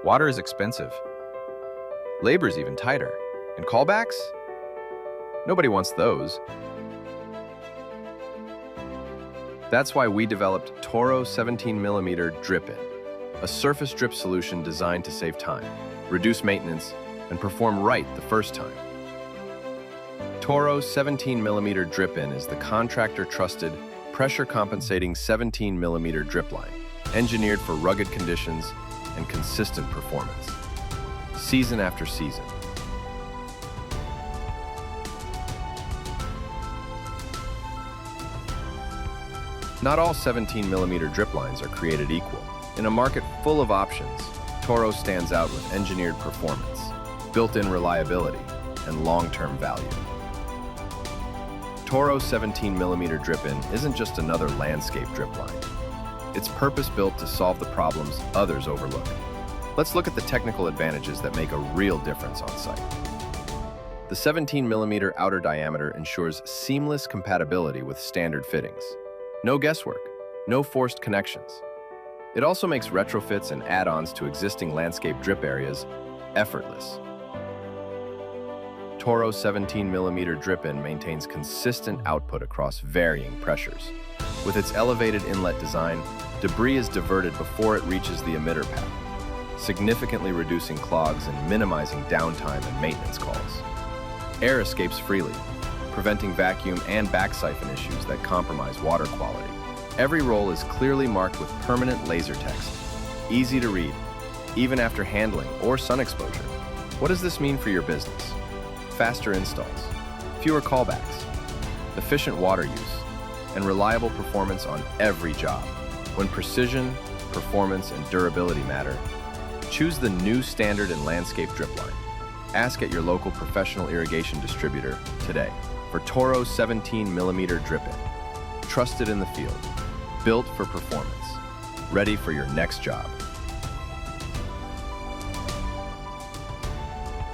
Water is expensive. Labor is even tighter. And callbacks? Nobody wants those. That's why we developed Toro 17mm Drip-In, a surface drip solution designed to save time, reduce maintenance, and perform right the first time. Toro 17mm Drip-In is the contractor-trusted, pressure-compensating 17mm drip line, engineered for rugged conditions and consistent performance, season after season. Not all 17mm drip lines are created equal. In a market full of options, Toro stands out with engineered performance, built-in reliability, and long-term value. Toro 17mm Drip-In isn't just another landscape drip line. It's purpose-built to solve the problems others overlook. Let's look at the technical advantages that make a real difference on site. The 17mm outer diameter ensures seamless compatibility with standard fittings. No guesswork, no forced connections. It also makes retrofits and add-ons to existing landscape drip areas effortless. Toro 17mm Drip-In maintains consistent output across varying pressures. With its elevated inlet design, debris is diverted before it reaches the emitter path, significantly reducing clogs and minimizing downtime and maintenance calls. Air escapes freely, preventing vacuum and back siphon issues that compromise water quality. Every roll is clearly marked with permanent laser text, easy to read, even after handling or sun exposure. What does this mean for your business? Faster installs, fewer callbacks, efficient water use, and reliable performance on every job. When precision, performance, and durability matter, choose the new standard in landscape drip line. Ask at your local professional irrigation distributor today for Toro 17mm Drip-In. Trusted in the field, built for performance, ready for your next job.